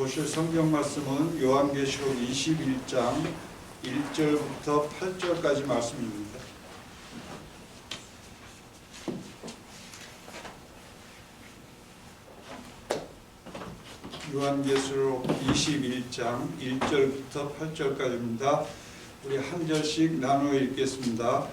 보실 성경 말씀은 요한계시록 21장 1절부터 8절까지 말씀입니다. 요한계시록 21장 1절부터 8절까지입니다. 우리 한 절씩 나누어 읽겠습니다.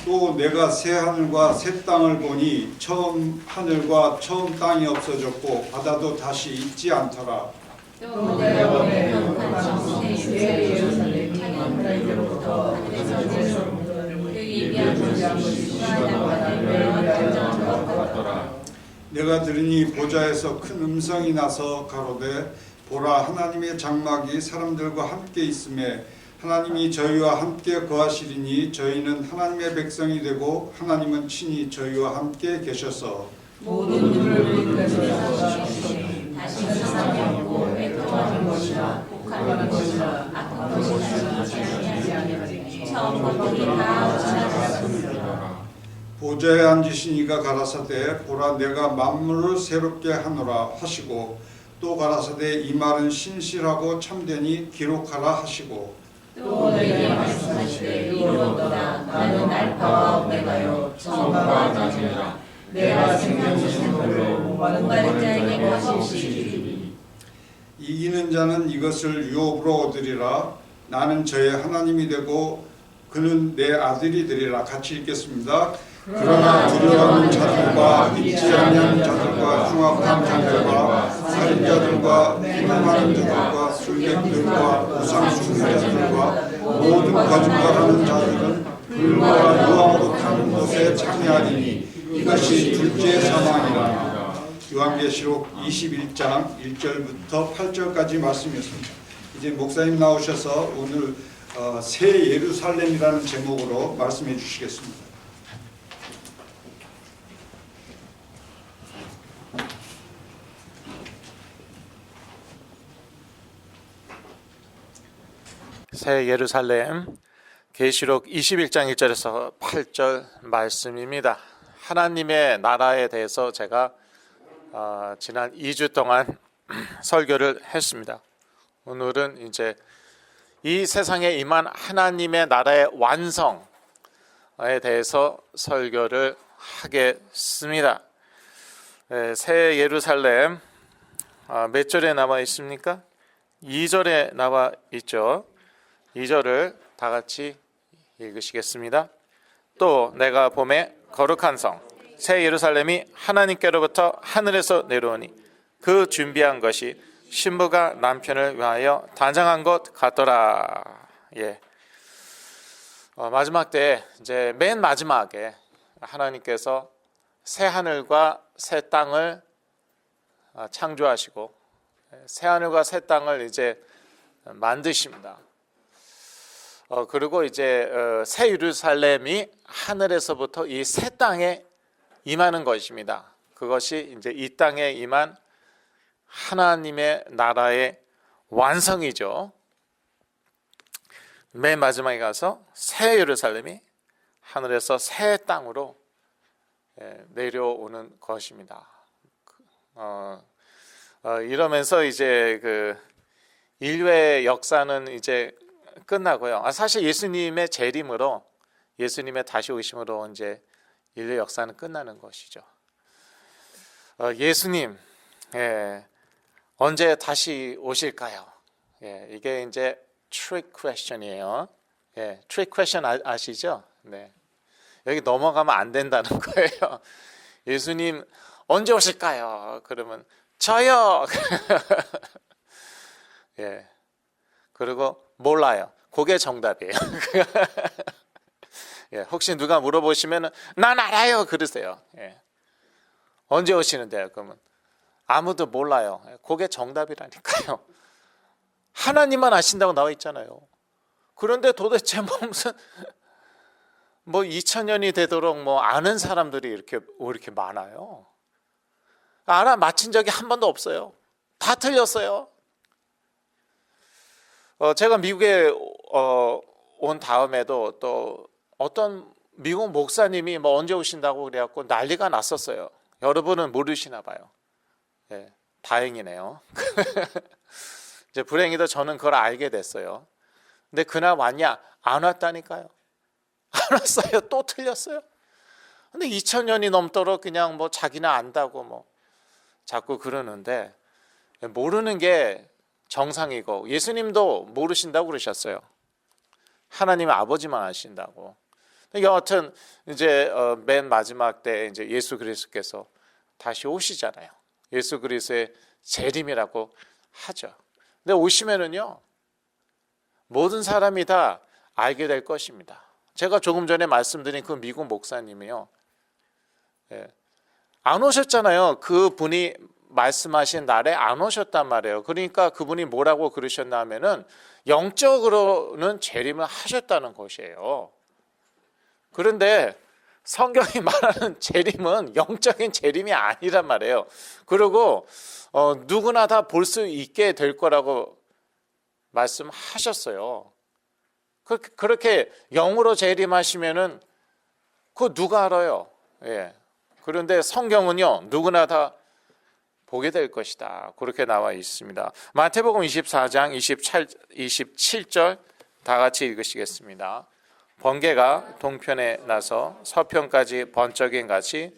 또 내가 새 하늘과 새 땅을 보니 처음 하늘과 처음 땅이 없어졌고 바다도 다시 있지 않더라. 또 내가 보니 거룩한 새 예루살렘이 하늘로부터 하늘에서 그 예비한 것이 주하나와 내려온 것 같더라. 내가 들으니 보좌에서 큰 음성이 나서 가로되 보라 하나님의 장막이 사람들과 함께 있음에 하나님이 저희와 함께 거하시리니 저희는 하나님의 백성이 되고 하나님은 친히 저희와 함께 계셔서 모든 눈을 들으시니 다시 세상에 없고 애통하는 것이나 혹하는 것이나 아픈 것이나 하지 아니하리니 처음 것들이 다 지나갔습니다. 보좌에 앉으신 이가 가라사대 보라 내가 만물을 새롭게 하노라 하시고 또 가라사대 이 말은 신실하고 참되니 기록하라 하시고 또 내게 말씀하시되 이루었도다. 나는 알파와 오메가요 처음과 마지막이라. 내가 생명 주신 걸로 목마른 자에게 것이 주리니 이기는 자는 이것을 유업으로 얻으리라. 나는 저의 하나님이 되고 그는 내 아들이 되리라. 같이 읽겠습니다. 그러나 두려워하는 자들과 믿지 않는 자들과 흉악한 자들과 살인자들과 희롱하는 자들과 술객들과 우상 숭배는 자들과 모든 거짓말하는 자들은 불과 유황으로 타는 곳에 참여하리니 이것이 둘째 사망이라. 요한계시록 21장 1절부터 8절까지 말씀이었습니다. 이제 목사님 나오셔서 오늘 새 예루살렘이라는 제목으로 말씀해 주시겠습니다. 새 예루살렘 계시록 21장 1절에서 8절 말씀입니다. 하나님의 나라에 대해서 제가 지난 2주 동안 설교를 했습니다. 오늘은 이제 이 세상에 임한 하나님의 나라의 완성에 대해서 설교를 하겠습니다. 새 예루살렘 몇 절에 나와 있습니까? 2절에 나와 있죠. 2절을 다 같이 읽으시겠습니다. 또 내가 봄에 거룩한 성 새 예루살렘이 하나님께로부터 하늘에서 내려오니 그 준비한 것이 신부가 남편을 위하여 단장한 것 같더라. 예. 마지막 때 이제 맨 마지막에 하나님께서 새 하늘과 새 땅을 창조하시고 새 하늘과 새 땅을 이제 만드십니다. 그리고 이제 새 예루살렘이 하늘에서부터 이 새 땅에 임하는 것입니다. 그것이 이제 이 땅에 임한 하나님의 나라의 완성이죠. 맨 마지막에 가서 새 예루살렘이 하늘에서 새 땅으로 내려오는 것입니다. 이러면서 이제 그 인류의 역사는 이제 끝나고요. 사실 예수님의 재림으로 예수님의 다시 오심으로 이제 인류 역사는 끝나는 것이죠. 예수님 언제 다시 오실까요? 이게 이제 trick question이에요. trick question 아시죠? 네. 여기 넘어가면 안 된다는 거예요. 예수님 언제 오실까요? 그러면 저요. 그리고 몰라요. 그게 정답이에요. 혹시 누가 물어보시면 난 알아요 그러세요. 언제 오시는데요? 그러면 아무도 몰라요. 그게 정답이라니까요. 하나님만 아신다고 나와 있잖아요. 그런데 도대체 무슨 2000년이 되도록 아는 사람들이 왜 이렇게 많아요? 맞힌 적이 한 번도 없어요. 다 틀렸어요. 제가 미국에 온 다음에도 또 어떤 미국 목사님이 언제 오신다고 그래갖고 난리가 났었어요. 여러분은 모르시나 봐요. 다행이네요. 이제 불행히도 저는 그걸 알게 됐어요. 근데 그날 왔냐? 안 왔다니까요. 안 왔어요. 또 틀렸어요. 근데 2000년이 넘도록 그냥 뭐 자기는 안다고 뭐 자꾸 그러는데, 모르는 게 정상이고, 예수님도 모르신다고 그러셨어요. 하나님 아버지만 아신다고. 여하튼 이제 맨 마지막 때 이제 예수 그리스도께서 다시 오시잖아요. 예수 그리스도의 재림이라고 하죠. 근데 오시면은요, 모든 사람이 다 알게 될 것입니다. 제가 조금 전에 말씀드린 그 미국 목사님이요, 안 오셨잖아요. 그분이 말씀하신 날에 안 오셨단 말이에요. 그러니까 그분이 뭐라고 그러셨나 하면은 영적으로는 재림을 하셨다는 것이에요. 그런데 성경이 말하는 재림은 영적인 재림이 아니란 말이에요. 그리고 누구나 다 볼 수 있게 될 거라고 말씀하셨어요. 그렇게 영으로 재림하시면은 그거 누가 알아요? 예. 그런데 성경은요, 누구나 다 보게 될 것이다. 그렇게 나와 있습니다. 마태복음 24장 27절 다 같이 읽으시겠습니다. 번개가 동편에 나서 서편까지 번쩍임 같이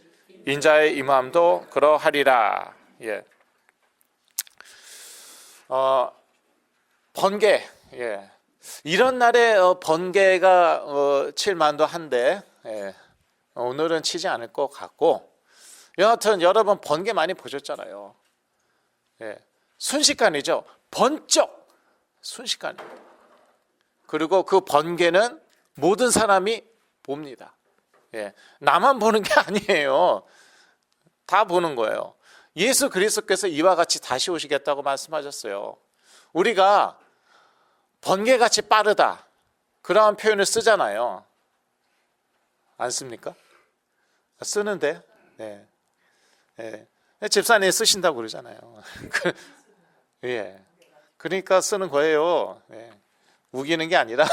인자의 임함도 그러하리라. 예. 번개. 예. 이런 날에 번개가 칠만도 한데, 예. 오늘은 치지 않을 것 같고, 여하튼 여러분 번개 많이 보셨잖아요. 예. 순식간이죠. 번쩍 순식간입니다. 그리고 그 번개는 모든 사람이 봅니다. 예. 나만 보는 게 아니에요. 다 보는 거예요. 예수 그리스도께서 이와 같이 다시 오시겠다고 말씀하셨어요. 우리가 번개같이 빠르다, 그러한 표현을 쓰잖아요. 안 씁니까? 쓰는데, 네. 예. 집사님 쓰신다고 그러잖아요. 예. 그러니까 쓰는 거예요. 예. 우기는 게 아니라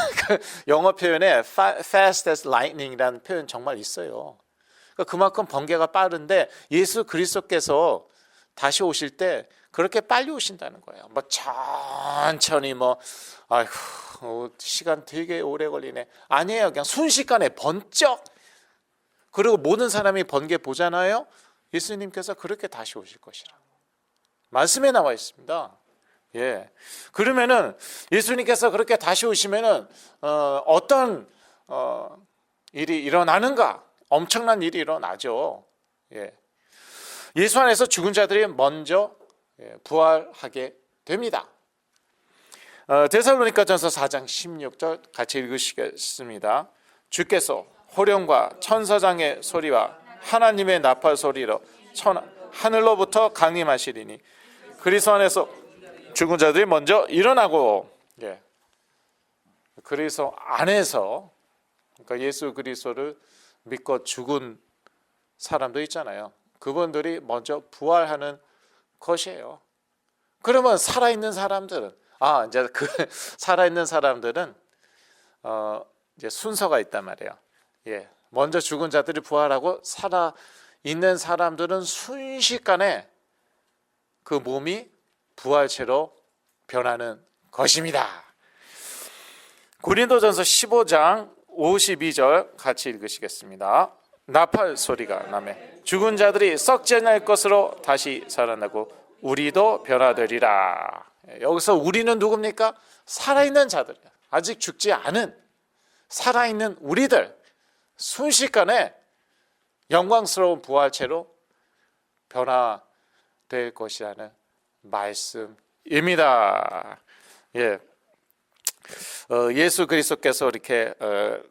영어 표현에 fast as lightning이라는 표현 정말 있어요. 그러니까 그만큼 번개가 빠른데 예수 그리스도께서 다시 오실 때 그렇게 빨리 오신다는 거예요. 뭐 천천히 아이고 시간 되게 오래 걸리네. 아니에요. 그냥 순식간에 번쩍. 그리고 모든 사람이 번개 보잖아요. 예수님께서 그렇게 다시 오실 것이라 말씀에 나와 있습니다. 예. 그러면은 예수님께서 그렇게 다시 오시면은 어떤 일이 일어나는가? 엄청난 일이 일어나죠. 예. 예수 안에서 죽은 자들이 먼저 부활하게 됩니다. 데살로니가전서 4장 16절 같이 읽으시겠습니다. 주께서 호령과 천사장의 소리와 하나님의 나팔 소리로 하늘로부터 강림하시리니 그리스도 안에서 죽은 자들이 먼저 일어나고. 예. 그리스도 안에서, 그러니까 예수 그리스도를 믿고 죽은 사람도 있잖아요. 그분들이 먼저 부활하는 것이에요. 그러면 살아있는 사람들은 이제 그 살아있는 사람들은 이제 순서가 있단 말이에요. 예. 먼저 죽은 자들이 부활하고 살아있는 사람들은 순식간에 그 몸이 부활체로 변하는 것입니다. 고린도전서 15장 52절 같이 읽으시겠습니다. 나팔 소리가 나매 죽은 자들이 썩지 않을 것으로 다시 살아나고 우리도 변화되리라. 여기서 우리는 누굽니까? 살아있는 자들, 아직 죽지 않은 살아있는 우리들, 순식간에 영광스러운 부활체로 변화될 것이라는 말씀입니다. 예. 예수 그리스도께서 이렇게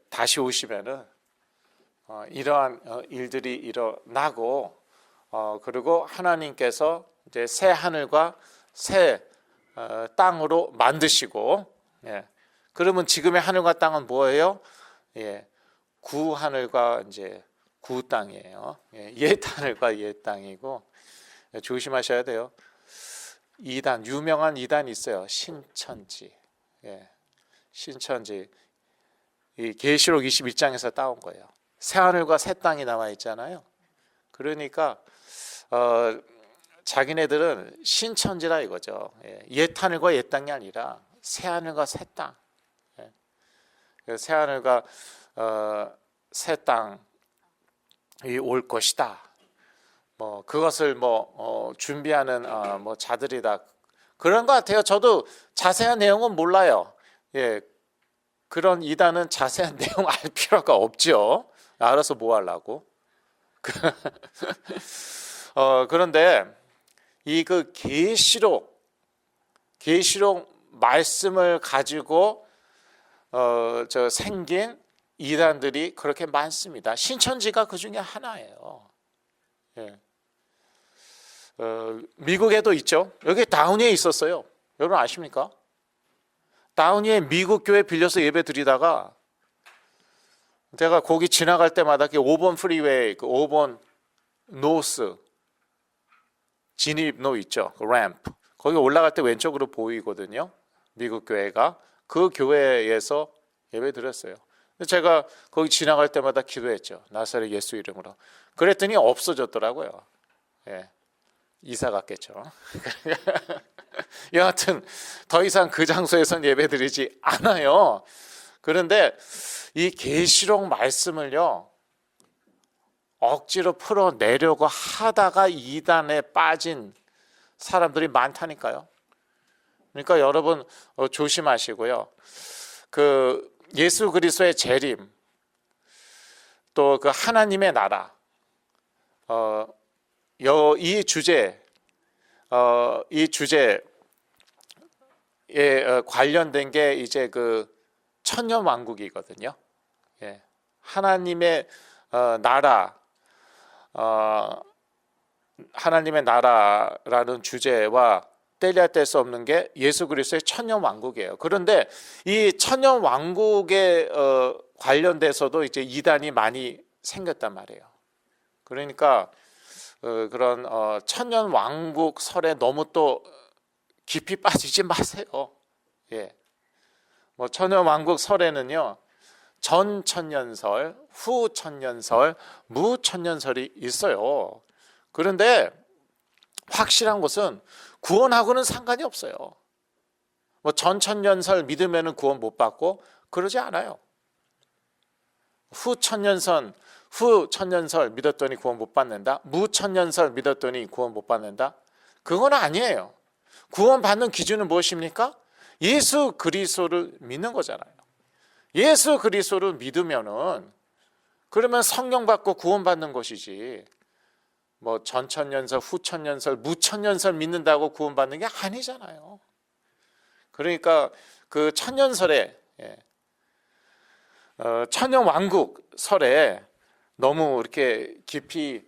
다시 오시면은 이러한 일들이 일어나고, 그리고 하나님께서 이제 새 하늘과 새 땅으로 만드시고, 예. 그러면 지금의 하늘과 땅은 뭐예요? 예. 구 하늘과 이제 구 땅이에요. 예. 옛 하늘과 옛 땅이고, 조심하셔야 돼요. 유명한 이단 있어요. 신천지. 예. 신천지. 이 계시록 21장에서 따온 거예요. 새 하늘과 새 땅이 나와 있잖아요. 그러니까 자기네들은 신천지라 이거죠. 옛 하늘과 옛 땅이 아니라 새 하늘과 새 땅. 새 하늘과 새 땅이 올 것이다. 뭐 그것을 준비하는 자들이다. 그런 것 같아요. 저도 자세한 내용은 몰라요. 그런 이단은 자세한 내용 알 필요가 없죠. 알아서 뭐 하려고? 그런데 이 그 계시록 말씀을 가지고 생긴 이단들이 그렇게 많습니다. 신천지가 그 중에 하나예요. 미국에도 있죠. 여기 다우니에 있었어요. 여러분 아십니까? 다우니에 미국 교회 빌려서 예배 드리다가 제가 거기 지나갈 때마다 5번 프리웨이, 5번 노스 진입로 있죠. 그 램프. 거기 올라갈 때 왼쪽으로 보이거든요. 미국 교회가. 그 교회에서 예배 드렸어요. 제가 거기 지나갈 때마다 기도했죠. 나사렛 예수 이름으로. 그랬더니 없어졌더라고요. 이사 갔겠죠. 여하튼 더 이상 그 장소에선 예배 드리지 않아요. 그런데 이 계시록 말씀을요 억지로 풀어내려고 하다가 이단에 빠진 사람들이 많다니까요. 그러니까 여러분 조심하시고요. 그 예수 그리스도의 재림, 또 그 하나님의 나라, 이 주제에 관련된 게 이제 그 천년 왕국이거든요. 하나님의 나라, 하나님의 나라라는 주제와 떼려야 뗄 수 없는 게 예수 그리스도의 천년 왕국이에요. 그런데 이 천년 왕국에 관련돼서도 이제 이단이 많이 생겼단 말이에요. 그러니까 그런 천년 왕국 설에 너무 또 깊이 빠지지 마세요. 뭐 천년 왕국 설에는요 전 천년설, 후 천년설, 무 천년설이 있어요. 그런데 확실한 것은 구원하고는 상관이 없어요. 뭐 전 천년설 믿으면은 구원 못 받고 그러지 않아요. 후 천년설 믿었더니 구원 못 받는다. 무 천년설 믿었더니 구원 못 받는다. 그건 아니에요. 구원 받는 기준은 무엇입니까? 예수 그리스도를 믿는 거잖아요. 예수 그리스도를 믿으면은 그러면 성령 받고 구원 받는 것이지. 뭐 전천년설, 후천년설, 무천년설 믿는다고 구원 받는 게 아니잖아요. 그러니까 그 천년설에 천년 왕국 설에 너무 이렇게 깊이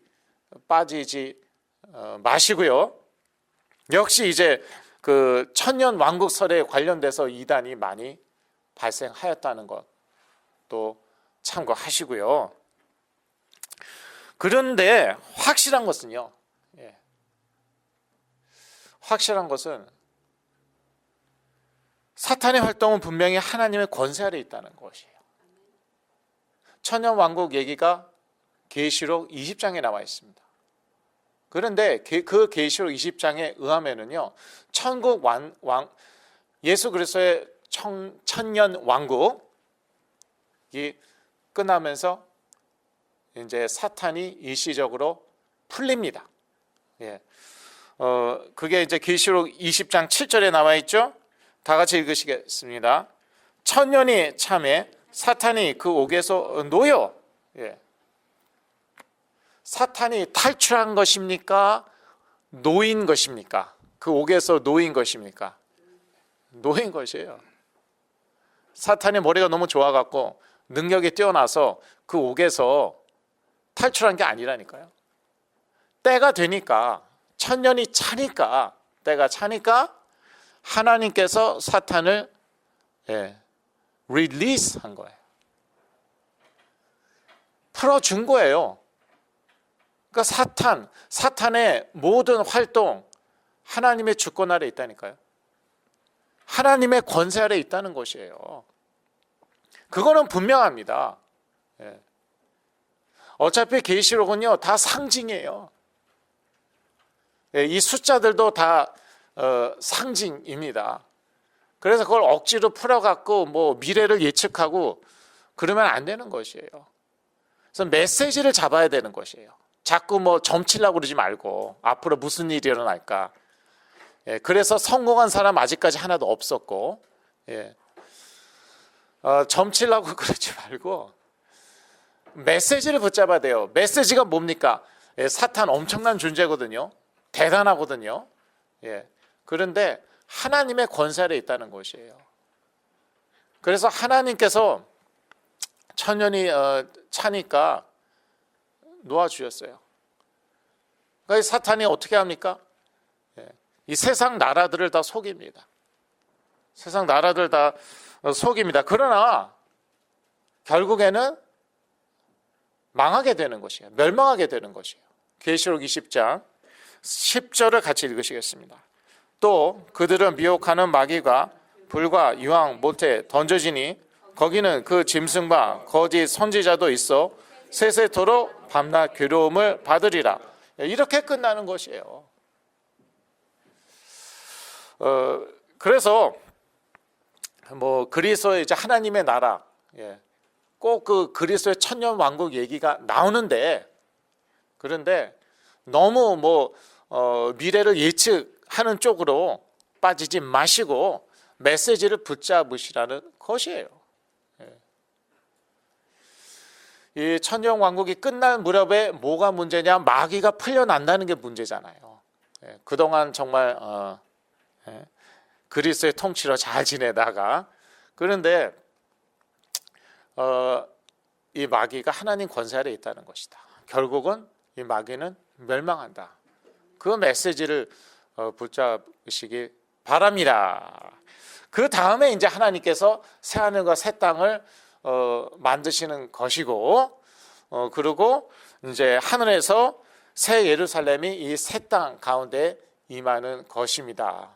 빠지지 마시고요. 역시 이제 그 천년 왕국 설에 관련돼서 이단이 많이 발생하였다는 것도 참고하시고요. 그런데 확실한 것은요. 확실한 것은 사탄의 활동은 분명히 하나님의 권세 아래 있다는 것이에요. 천년 왕국 얘기가 계시록 20장에 나와 있습니다. 그런데 그 계시록 20장에 의하면은요, 천국 예수 그리스도의 천년 왕국이 끝나면서 이제 사탄이 일시적으로 풀립니다. 그게 이제 계시록 20장 7절에 나와 있죠. 다 같이 읽으시겠습니다. 천년이 참에 사탄이 그 옥에서 놓여. 사탄이 탈출한 것입니까? 놓인 것입니까? 그 옥에서 놓인 것입니까? 놓인 것이에요. 사탄의 머리가 너무 좋아갖고 능력이 뛰어나서 그 옥에서 탈출한 게 아니라니까요. 때가 되니까, 천년이 차니까, 때가 차니까 하나님께서 사탄을 릴리스한 거예요. 풀어준 거예요. 그러니까 사탄의 모든 활동 하나님의 주권 아래 있다니까요. 하나님의 권세 아래 있다는 것이에요. 그거는 분명합니다. 어차피 계시록은요 다 상징이에요. 이 숫자들도 다 상징입니다. 그래서 그걸 억지로 풀어갖고 뭐 미래를 예측하고 그러면 안 되는 것이에요. 그래서 메시지를 잡아야 되는 것이에요. 자꾸 뭐 점치려고 그러지 말고 앞으로 무슨 일이 일어날까. 그래서 성공한 사람 아직까지 하나도 없었고, 점치려고 그러지 말고 메시지를 붙잡아야 돼요. 메시지가 뭡니까? 사탄 엄청난 존재거든요. 대단하거든요. 그런데 하나님의 권세 아래 있다는 것이에요. 그래서 하나님께서 천년이 차니까 놓아주셨어요. 그러니까 사탄이 어떻게 합니까? 이 세상 나라들을 다 속입니다. 세상 나라들 다 속입니다. 그러나 결국에는 망하게 되는 것이에요. 멸망하게 되는 것이에요. 계시록 20장 10절을 같이 읽으시겠습니다. 또 그들은 미혹하는 마귀가 불과 유황 못에 던져지니 거기는 그 짐승과 거짓 선지자도 있어 세세토록 밤낮 괴로움을 받으리라. 이렇게 끝나는 것이에요. 그래서 뭐 그리스도의 이제 하나님의 나라, 꼭 그 그리스도의 천년 왕국 얘기가 나오는데, 그런데 너무 뭐 미래를 예측하는 쪽으로 빠지지 마시고 메시지를 붙잡으시라는 것이에요. 이 천년 왕국이 끝날 무렵에 뭐가 문제냐? 마귀가 풀려난다는 게 문제잖아요. 그동안 정말 그리스도의 통치로 잘 지내다가, 그런데 이 마귀가 하나님 권세 아래 있다는 것이다. 결국은 이 마귀는 멸망한다. 그 메시지를 붙잡으시기 바랍니다. 그 다음에 이제 하나님께서 새 하늘과 새 땅을 만드시는 것이고, 그리고 이제 하늘에서 새 예루살렘이 이 새 땅 가운데 임하는 것입니다.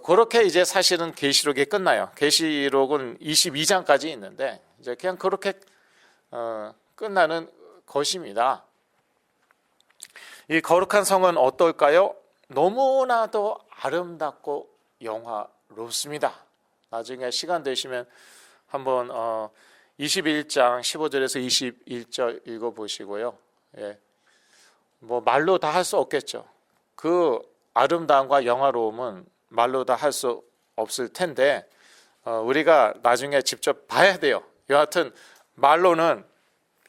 그렇게 이제 사실은 계시록이 끝나요. 계시록은 22장까지 있는데 이제 그냥 그렇게 끝나는 것입니다. 이 거룩한 성은 어떨까요? 너무나도 아름답고 영화롭습니다. 나중에 시간 되시면 한번 21장 15절에서 21절 읽어보시고요. 뭐 말로 다 할 수 없겠죠. 그 아름다움과 영화로움은 말로 다 할 수 없을 텐데 우리가 나중에 직접 봐야 돼요. 여하튼 말로는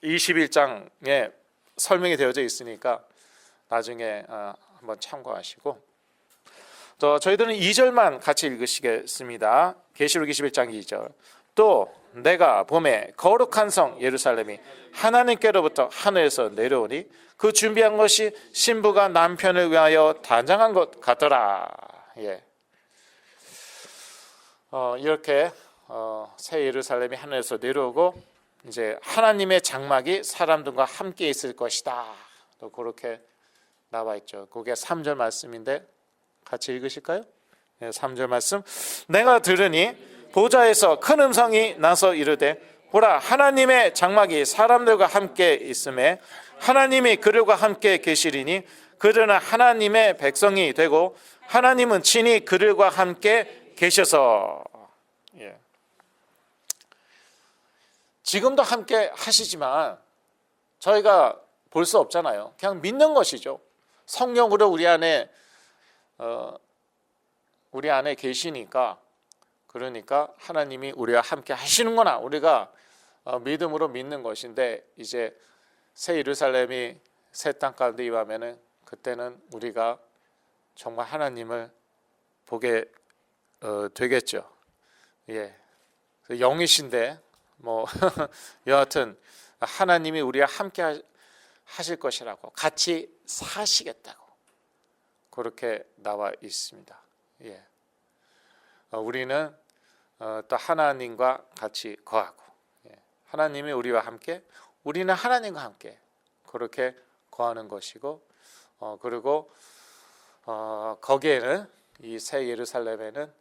21장에 설명이 되어져 있으니까 나중에 한번 참고하시고, 또 저희들은 2절만 같이 읽으시겠습니다. 계시록 21장 2절. 또 내가 봄에 거룩한 성 예루살렘이 하나님께로부터 하늘에서 내려오니 그 준비한 것이 신부가 남편을 위하여 단장한 것 같더라. 이렇게 새 예루살렘이 하늘에서 내려오고 이제 하나님의 장막이 사람들과 함께 있을 것이다. 또 그렇게 나와 있죠. 그게 3절 말씀인데 같이 읽으실까요? 3절 말씀. 내가 들으니 보좌에서 큰 음성이 나서 이르되 보라, 하나님의 장막이 사람들과 함께 있음에 하나님이 그들과 함께 계시리니 그들은 하나님의 백성이 되고 하나님은 친히 그들과 함께 계셔서. 지금도 함께 하시지만 저희가 볼 수 없잖아요. 그냥 믿는 것이죠. 성령으로 우리 안에 계시니까, 그러니까 하나님이 우리와 함께 하시는구나, 우리가 믿음으로 믿는 것인데, 이제 새 예루살렘이 새 땅 가운데 임하면은 그때는 우리가 정말 하나님을 보게 되겠죠. 영이신데 뭐 여하튼 하나님이 우리와 함께 하실 것이라고, 같이 사시겠다고 그렇게 나와 있습니다. 우리는 또 하나님과 같이 거하고, 하나님이 우리와 함께, 우리는 하나님과 함께 그렇게 거하는 것이고, 그리고 거기에는, 이 새 예루살렘에는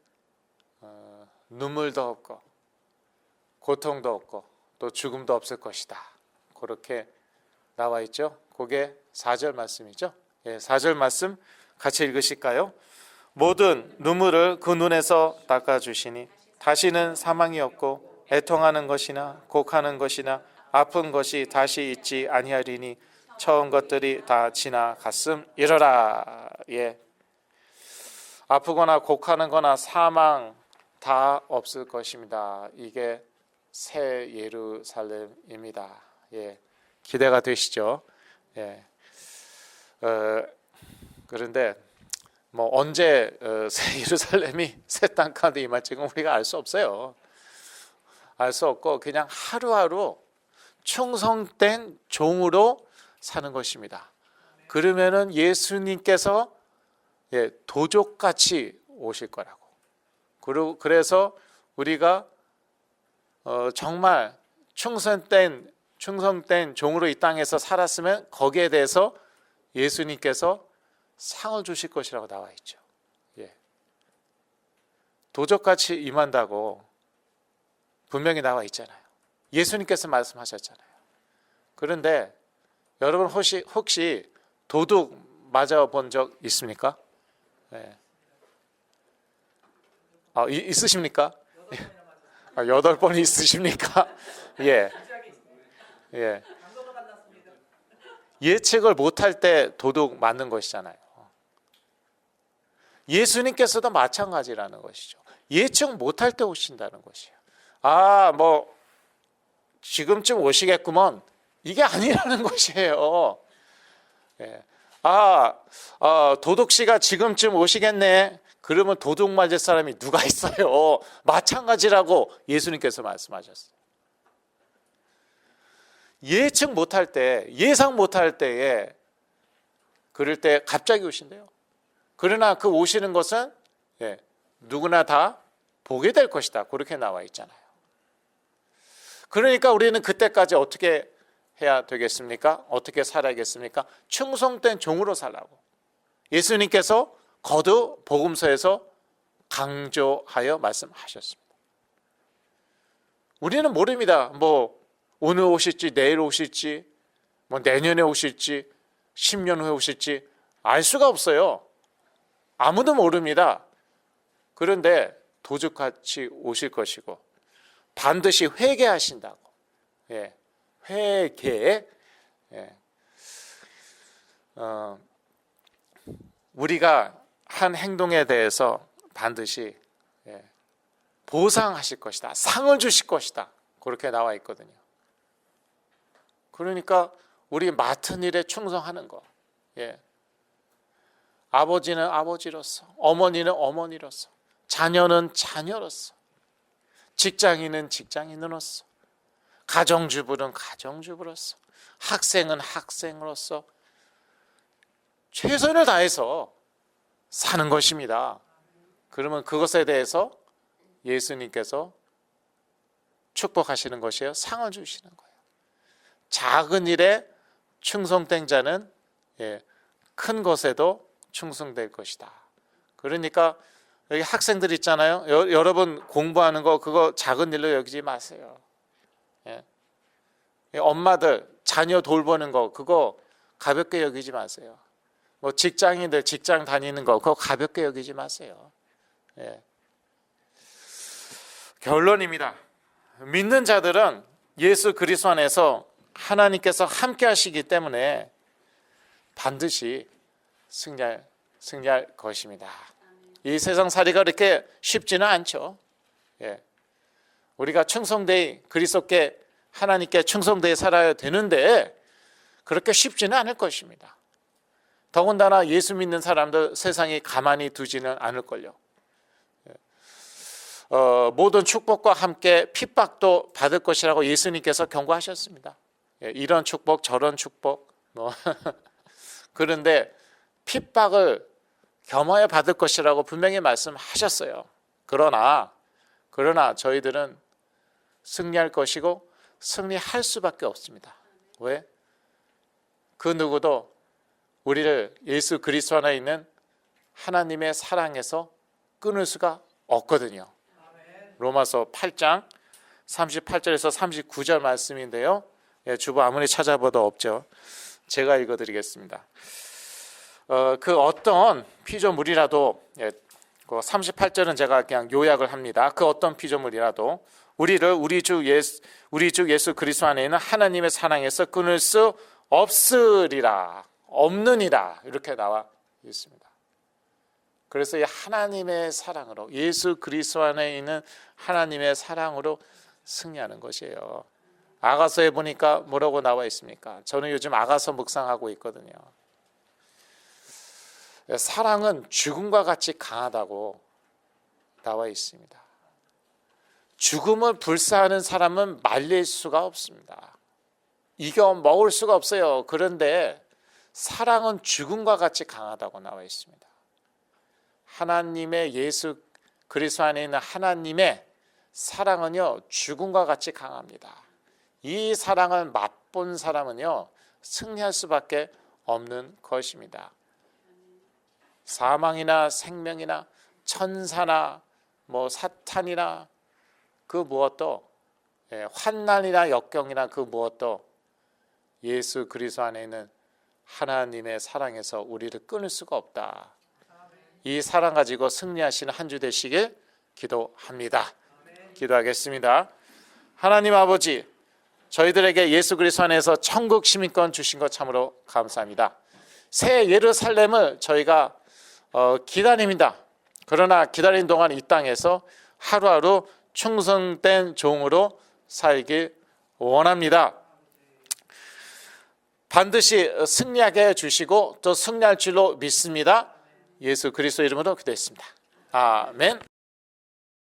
눈물도 없고 고통도 없고 또 죽음도 없을 것이다. 그렇게 나와 있죠. 그게 4절 말씀이죠. 4절 말씀 같이 읽으실까요? 모든 눈물을 그 눈에서 닦아주시니 다시는 사망이 없고 애통하는 것이나 곡하는 것이나 아픈 것이 다시 있지 아니하리니 처음 것들이 다 지나갔음이러라. 아프거나 곡하는 거나 사망 다 없을 것입니다. 이게 새 예루살렘입니다. 기대가 되시죠? 그런데 뭐 언제 새 예루살렘이 새 땅 가운데 임할지는 우리가 알 수 없어요. 알 수 없고 그냥 하루하루 충성된 종으로 사는 것입니다. 그러면은 예수님께서 도적같이 오실 거라고. 그래서 우리가 정말 충성된 종으로 이 땅에서 살았으면 거기에 대해서 예수님께서 상을 주실 것이라고 나와 있죠. 도적같이 임한다고 분명히 나와 있잖아요. 예수님께서 말씀하셨잖아요. 그런데 여러분 혹시 도둑 맞아본 적 있습니까? 있으십니까? 8번이 있으십니까? 예측을 못할 때 도둑 맞는 것이잖아요. 예수님께서도 마찬가지라는 것이죠. 예측 못할 때 오신다는 것이에요. 뭐 지금쯤 오시겠구먼, 이게 아니라는 것이에요. 도둑씨가 지금쯤 오시겠네. 그러면 도둑 맞을 사람이 누가 있어요? 마찬가지라고 예수님께서 말씀하셨어요. 예측 못할 때, 예상 못할 때에 그럴 때 갑자기 오신대요. 그러나 그 오시는 것은 누구나 다 보게 될 것이다. 그렇게 나와 있잖아요. 그러니까 우리는 그때까지 어떻게 해야 되겠습니까? 어떻게 살아야겠습니까? 충성된 종으로 살라고 예수님께서 거듭 복음서에서 강조하여 말씀하셨습니다. 우리는 모릅니다. 뭐 오늘 오실지 내일 오실지 뭐 내년에 오실지 10년 후에 오실지 알 수가 없어요. 아무도 모릅니다. 그런데 도둑같이 오실 것이고 반드시 회개하신다고. 회개. 우리가 한 행동에 대해서 반드시 보상하실 것이다. 상을 주실 것이다. 그렇게 나와 있거든요. 그러니까 우리 맡은 일에 충성하는 거. 아버지는 아버지로서, 어머니는 어머니로서, 자녀는 자녀로서, 직장인은 직장인으로서, 가정주부는 가정주부로서, 학생은 학생으로서 최선을 다해서 사는 것입니다. 그러면 그것에 대해서 예수님께서 축복하시는 것이에요. 상을 주시는 거예요. 작은 일에 충성된 자는 큰 것에도 충성될 것이다. 그러니까 여기 학생들 있잖아요. 여러분 공부하는 거 그거 작은 일로 여기지 마세요. 엄마들 자녀 돌보는 거 그거 가볍게 여기지 마세요. 뭐 직장인들 직장 다니는 거 그거 가볍게 여기지 마세요. 결론입니다. 믿는 자들은 예수 그리스도 안에서 하나님께서 함께 하시기 때문에 반드시 승리할 것입니다. 이 세상 살이가 그렇게 쉽지는 않죠. 우리가 충성되이 그리스도께 하나님께 충성되이 살아야 되는데 그렇게 쉽지는 않을 것입니다. 더군다나 예수 믿는 사람들 세상이 가만히 두지는 않을걸요. 모든 축복과 함께 핍박도 받을 것이라고 예수님께서 경고하셨습니다. 이런 축복 저런 축복 그런데 핍박을 겸하여 받을 것이라고 분명히 말씀하셨어요. 그러나 저희들은 승리할 것이고 승리할 수밖에 없습니다. 왜? 그 누구도 우리를 예수 그리스도 안에 있는 하나님의 사랑에서 끊을 수가 없거든요. 로마서 8장 38절에서 39절 말씀인데요. 주보 아무리 찾아봐도 없죠. 제가 읽어드리겠습니다. 그 어떤 피조물이라도, 그 38절은 제가 그냥 요약을 합니다. 그 어떤 피조물이라도 우리를 우리 주 예수 그리스도 안에 있는 하나님의 사랑에서 끊을 수 없으리라, 없느니라, 이렇게 나와 있습니다. 그래서 이 하나님의 사랑으로, 예수 그리스도 안에 있는 하나님의 사랑으로 승리하는 것이에요. 아가서에 보니까 뭐라고 나와 있습니까? 저는 요즘 아가서 묵상하고 있거든요. 사랑은 죽음과 같이 강하다고 나와 있습니다. 죽음을 불사하는 사람은 말릴 수가 없습니다. 이겨 먹을 수가 없어요. 그런데 사랑은 죽음과 같이 강하다고 나와 있습니다. 하나님의 예수 그리스도 안에 있는 하나님의 사랑은요, 죽음과 같이 강합니다. 이 사랑을 맛본 사람은요, 승리할 수밖에 없는 것입니다. 사망이나 생명이나 천사나 뭐 사탄이나 그 무엇도, 환난이나 역경이나 그 무엇도 예수 그리스도 안에 있는 하나님의 사랑에서 우리를 끊을 수가 없다. 이 사랑 가지고 승리하시는 한 주 되시길 기도합니다. 기도하겠습니다. 하나님 아버지, 저희들에게 예수 그리스도 안에서 천국 시민권 주신 것 참으로 감사합니다. 새 예루살렘을 저희가 기다립니다. 그러나 기다리는 동안 이 땅에서 하루하루 충성된 종으로 살길 원합니다. 반드시 승리하게 해주시고 또 승리할 줄로 믿습니다. 예수 그리스도 이름으로 기도했습니다. 아멘.